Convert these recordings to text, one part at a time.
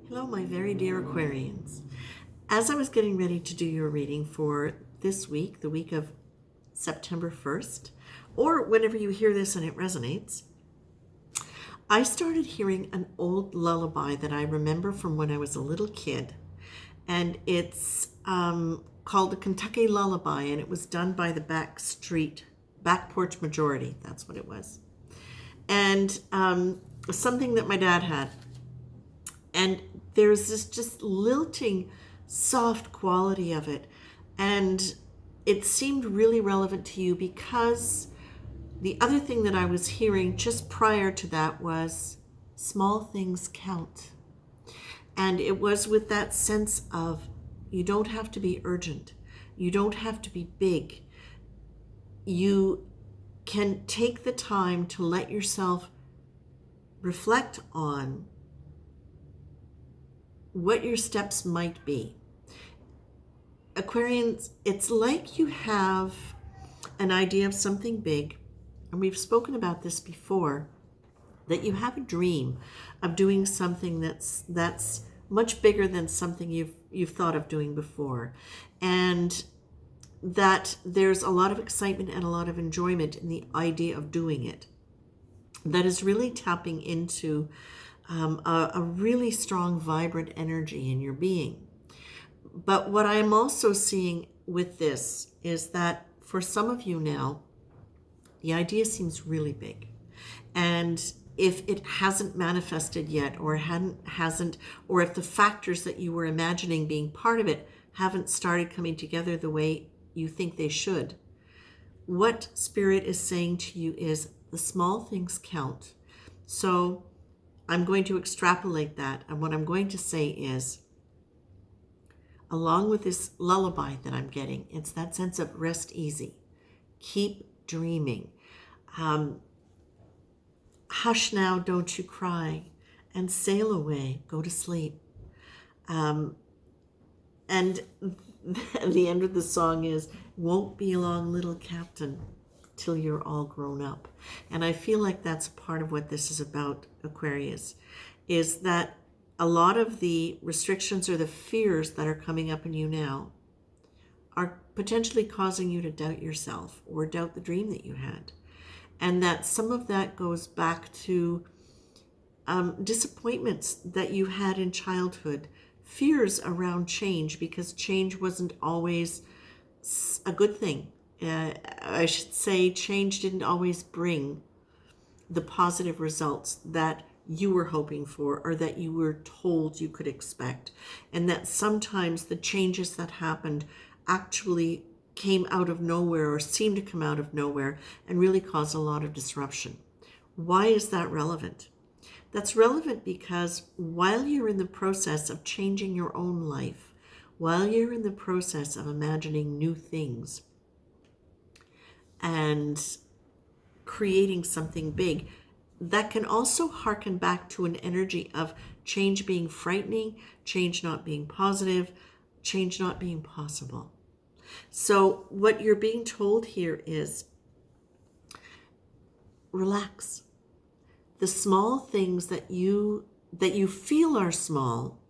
Hello, my very dear Aquarians. As I was getting ready to do your reading for this week, the week of September 1st, or whenever you hear this and it resonates, I started hearing an old lullaby that I remember from when I was a little kid. And it's called the Kentucky Lullaby, and it was done by the Back Porch Majority. That's what it was. And something that my dad had. And there's this just lilting, soft quality of it. And it seemed really relevant to you because the other thing that I was hearing just prior to that was small things count. And it was with that sense of you don't have to be urgent. You don't have to be big. You can take the time to let yourself reflect on what your steps might be. Aquarians, it's like you have an idea of something big, and we've spoken about this before, that you have a dream of doing something that's much bigger than something you've thought of doing before, and that there's a lot of excitement and a lot of enjoyment in the idea of doing it. That is really tapping into a really strong, vibrant energy in your being. But what I'm also seeing with this is that for some of you now, the idea seems really big. And if it hasn't manifested yet, or or if the factors that you were imagining being part of it haven't started coming together the way you think they should, what Spirit is saying to you is the small things count. So I'm going to extrapolate that, and what I'm going to say is, along with this lullaby that I'm getting, it's that sense of rest easy, keep dreaming, hush now, don't you cry, and sail away, go to sleep. And the end of the song is, won't be long, little captain, till you're all grown up. And I feel like that's part of what this is about, Aquarius, is that a lot of the restrictions or the fears that are coming up in you now are potentially causing you to doubt yourself or doubt the dream that you had. And that some of that goes back to disappointments that you had in childhood, fears around change, because change wasn't always a good thing. I should say change didn't always bring the positive results that you were hoping for or that you were told you could expect. And that sometimes the changes that happened actually came out of nowhere or seemed to come out of nowhere and really caused a lot of disruption. Why is that relevant? That's relevant because while you're in the process of changing your own life, while you're in the process of imagining new things and creating something big, that can also harken back to an energy of change being frightening, change not being positive, change not being possible. So what you're being told here is relax. The small things that you feel are small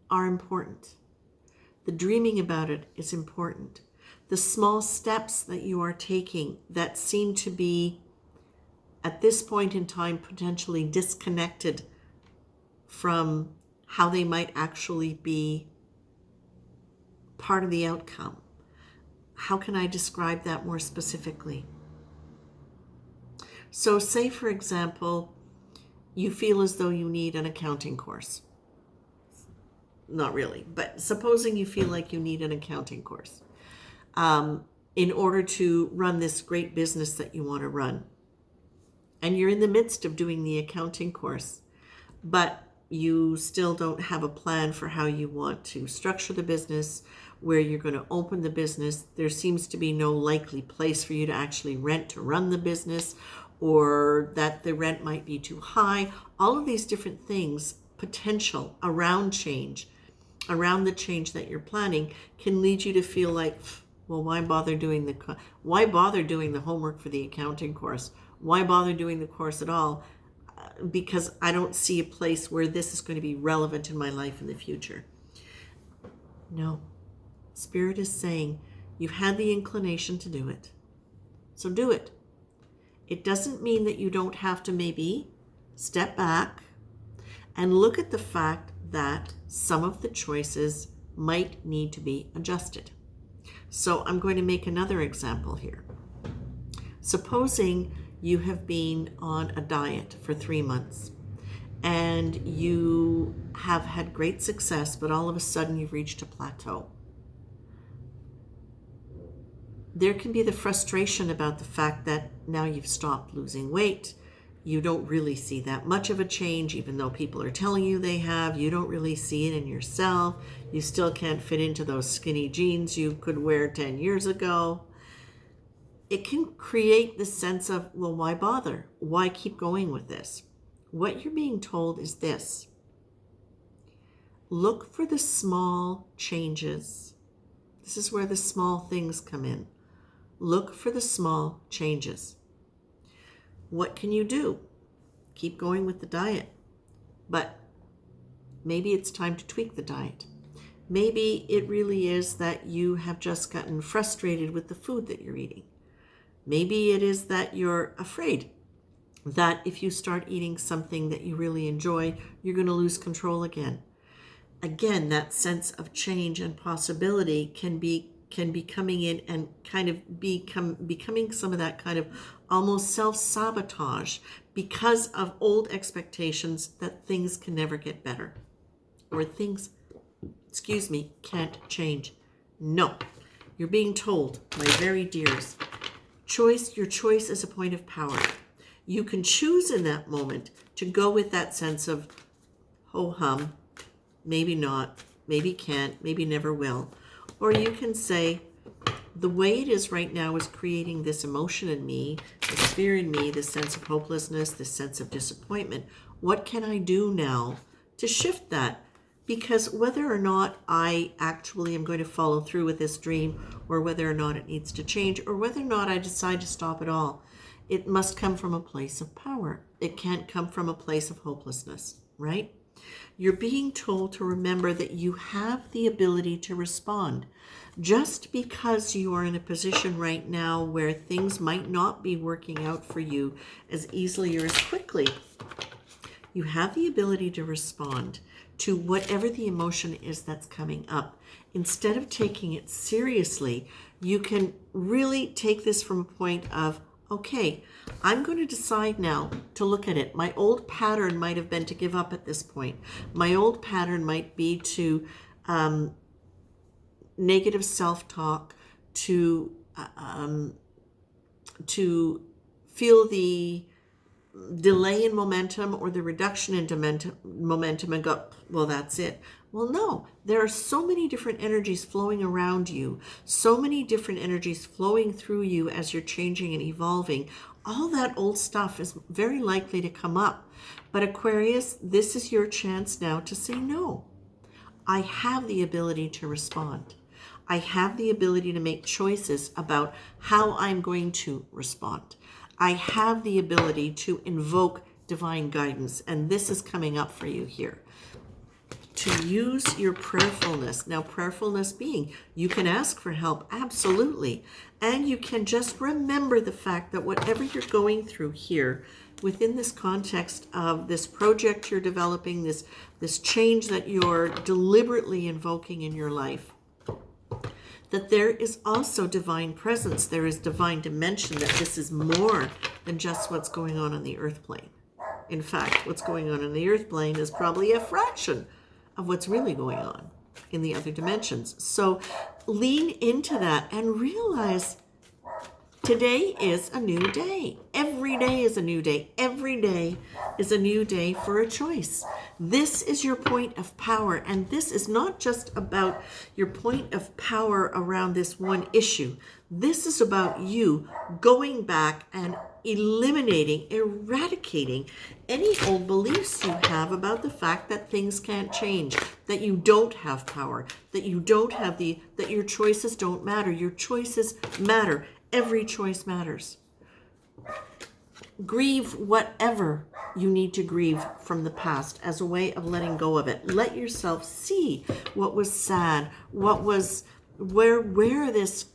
are important. The dreaming about it is important. The small steps that you are taking that seem to be, at this point in time, potentially disconnected from how they might actually be part of the outcome. How can I describe that more specifically? So say, for example, you feel as though you need an accounting course. Not really, but supposing you feel like you need an accounting course in order to run this great business that you want to run. And you're in the midst of doing the accounting course, but you still don't have a plan for how you want to structure the business, where you're going to open the business. There seems to be no likely place for you to actually rent to run the business, or that the rent might be too high. All of these different things, potential around change, around the change that you're planning, can lead you to feel like, well, why bother doing the homework for the accounting course? Why bother doing the course at all? because I don't see a place where this is going to be relevant in my life in the future. No. Spirit is saying, you've had the inclination to do it. So do it. It doesn't mean that you don't have to maybe step back and look at the fact that some of the choices might need to be adjusted. So I'm going to make another example here. Supposing you have been on a diet for 3 months and you have had great success, but all of a sudden you've reached a plateau. There can be the frustration about the fact that now you've stopped losing weight. You don't really see that much of a change, even though people are telling you they have. You don't really see it in yourself. You still can't fit into those skinny jeans you could wear 10 years ago. It can create this sense of, well, why bother? Why keep going with this? What you're being told is this. Look for the small changes. This is where the small things come in. Look for the small changes. What can you do? Keep going with the diet. But maybe it's time to tweak the diet. Maybe it really is that you have just gotten frustrated with the food that you're eating. Maybe it is that you're afraid that if you start eating something that you really enjoy, you're going to lose control again. Again, that sense of change and possibility can be coming in and kind of becoming some of that kind of almost self-sabotage because of old expectations that things can never get better or things, can't change. No, you're being told, my very dears, your choice is a point of power. You can choose in that moment to go with that sense of ho-hum, maybe not, maybe can't, maybe never will. Or you can say, the way it is right now is creating this emotion in me, this fear in me, this sense of hopelessness, this sense of disappointment. What can I do now to shift that? Because whether or not I actually am going to follow through with this dream, or whether or not it needs to change, or whether or not I decide to stop it all, it must come from a place of power. It can't come from a place of hopelessness, right? You're being told to remember that you have the ability to respond. Just because you are in a position right now where things might not be working out for you as easily or as quickly, you have the ability to respond to whatever the emotion is that's coming up. Instead of taking it seriously, you can really take this from a point of, okay, I'm going to decide now to look at it. My old pattern might have been to give up at this point. My old pattern might be to negative self-talk, to feel the delay in momentum or the reduction in momentum and go, well, that's it. Well, no, there are so many different energies flowing around you, so many different energies flowing through you as you're changing and evolving. All that old stuff is very likely to come up. But Aquarius, this is your chance now to say no. I have the ability to respond. I have the ability to make choices about how I'm going to respond. I have the ability to invoke divine guidance, and this is coming up for you here. To use your prayerfulness. Now, prayerfulness being, you can ask for help, absolutely. And you can just remember the fact that whatever you're going through here, within this context of this project you're developing, this change that you're deliberately invoking in your life, that there is also divine presence. There is divine dimension, that this is more than just what's going on the earth plane. In fact, what's going on in the earth plane is probably a fraction of what's really going on in the other dimensions. So lean into that and realize today is a new day. Every day is a new day. Every day is a new day for a choice. This is your point of power, and this is not just about your point of power around this one issue. This is about you going back and eliminating, eradicating any old beliefs you have about the fact that things can't change, that you don't have power, that you don't have that your choices don't matter. Your choices matter. Every choice matters. grieve whatever you need to grieve from the past as a way of letting go of it. Let yourself see what was sad, what was where this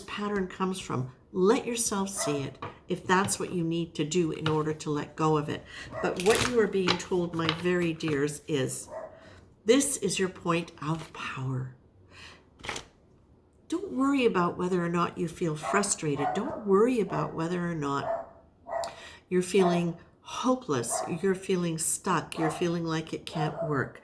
pattern comes from. Let yourself see it if that's what you need to do in order to let go of it. But what you are being told, my very dears, is this is your point of power. Don't worry about whether or not you feel frustrated. Don't worry about whether or not you're feeling hopeless, you're feeling stuck, you're feeling like it can't work.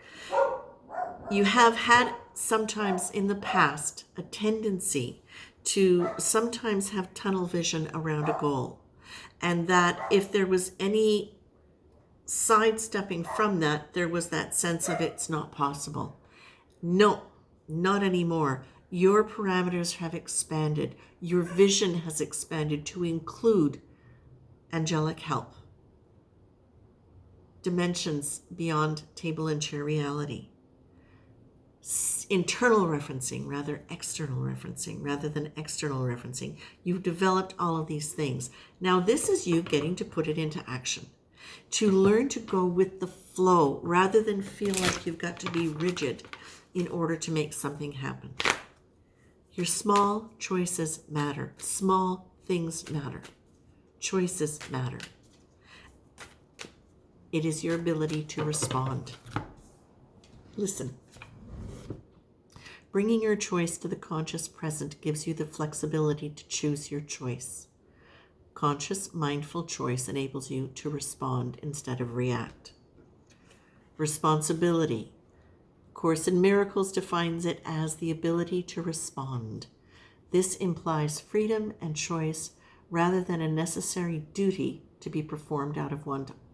You have had sometimes in the past a tendency to sometimes have tunnel vision around a goal. And that if there was any sidestepping from that, there was that sense of it's not possible. No, not anymore. Your parameters have expanded. Your vision has expanded to include angelic help, dimensions beyond table and chair reality, internal referencing rather than external referencing. You've developed all of these things. Now this is you getting to put it into action, to learn to go with the flow rather than feel like you've got to be rigid in order to make something happen. Your small choices matter. Small things matter. Choices matter. It is your ability to respond. Listen. Bringing your choice to the conscious present gives you the flexibility to choose your choice. Conscious, mindful choice enables you to respond instead of react. Responsibility. Course in Miracles defines it as the ability to respond. This implies freedom and choice rather than a necessary duty to be performed out of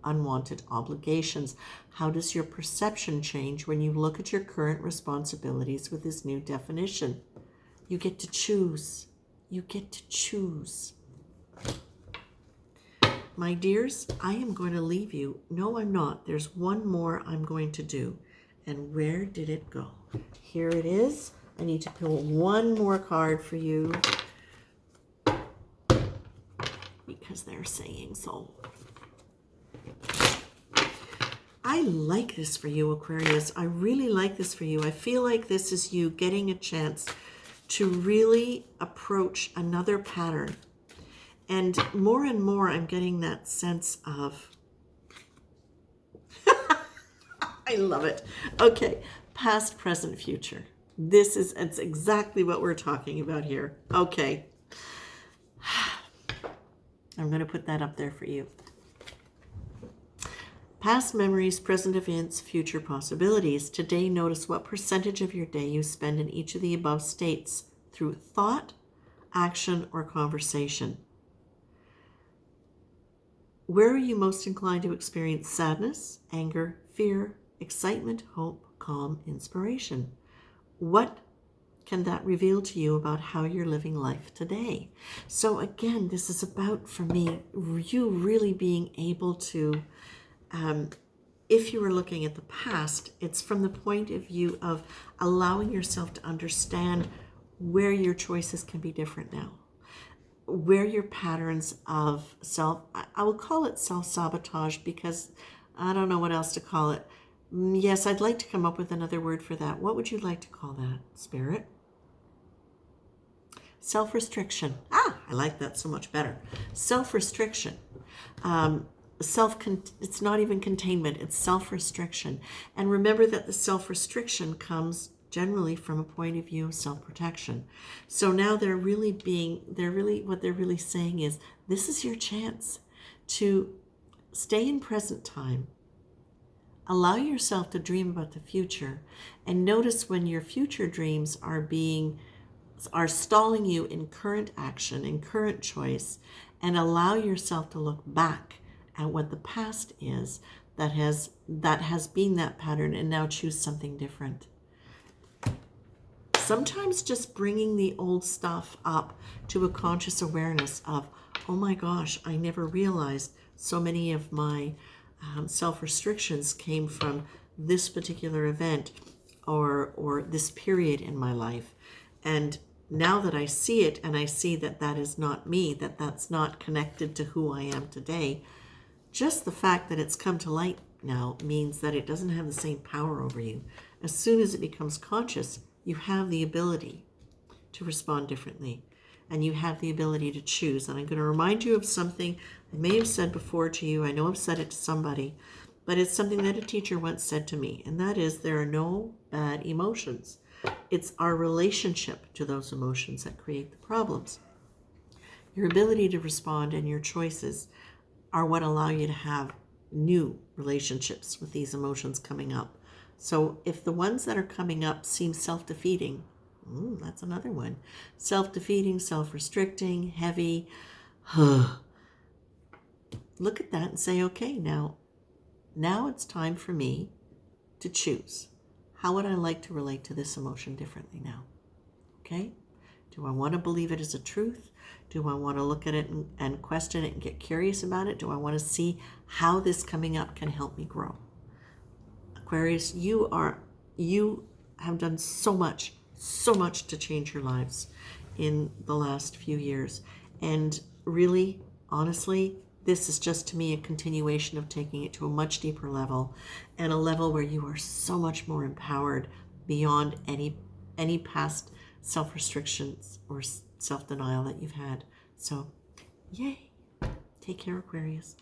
unwanted obligations. How does your perception change when you look at your current responsibilities with this new definition? You get to choose. You get to choose. My dears, I am going to leave you. No, I'm not. There's one more I'm going to do. And where did it go? Here it is. I need to pull one more card for you because they're saying so. I like this for you, Aquarius. I really like this for you. I feel like this is you getting a chance to really approach another pattern. And more I'm getting that sense of, I love it. Okay, past, present, future. It's exactly what we're talking about here. Okay. I'm going to put that up there for you. Past memories, present events, future possibilities. Today, notice what percentage of your day you spend in each of the above states through thought, action, or conversation. Where are you most inclined to experience sadness, anger, fear, excitement, hope, calm, inspiration? What can that reveal to you about how you're living life today? So again, this is about, for me, you really being able to, if you were looking at the past, it's from the point of view of allowing yourself to understand where your choices can be different now, where your patterns of I will call it self-sabotage because I don't know what else to call it. Yes, I'd like to come up with another word for that. What would you like to call that, Spirit? Self-restriction. I like that so much better. Self-restriction. It's not even containment, it's self-restriction. And remember that the self-restriction comes generally from a point of view of self-protection. So now what they're really saying is, this is your chance to stay in present time. Allow yourself to dream about the future and notice when your future dreams are stalling you in current action, in current choice, and allow yourself to look back at what the past is that has been that pattern and now choose something different. Sometimes just bringing the old stuff up to a conscious awareness of, oh my gosh, I never realized so many of my self-restrictions came from this particular event or this period in my life. And now that I see it and I see that that is not me, that that's not connected to who I am today, just the fact that it's come to light now means that it doesn't have the same power over you. As soon as it becomes conscious, you have the ability to respond differently, and you have the ability to choose. And I'm going to remind you of something I may have said before to you. I know I've said it to somebody, but it's something that a teacher once said to me, and that is, there are no bad emotions. It's our relationship to those emotions that create the problems. Your ability to respond and your choices are what allow you to have new relationships with these emotions coming up. So if the ones that are coming up seem self-defeating, that's another one. Self-defeating, self-restricting, heavy. Look at that and say, okay, now it's time for me to choose. How would I like to relate to this emotion differently now? Okay? Do I want to believe it as a truth? Do I want to look at it and question it and get curious about it? Do I want to see how this coming up can help me grow? Aquarius, you have done so much to change your lives in the last few years. And really, honestly, this is just to me a continuation of taking it to a much deeper level, and a level where you are so much more empowered beyond any past self-restrictions or self-denial that you've had. So, yay. Take care, Aquarius.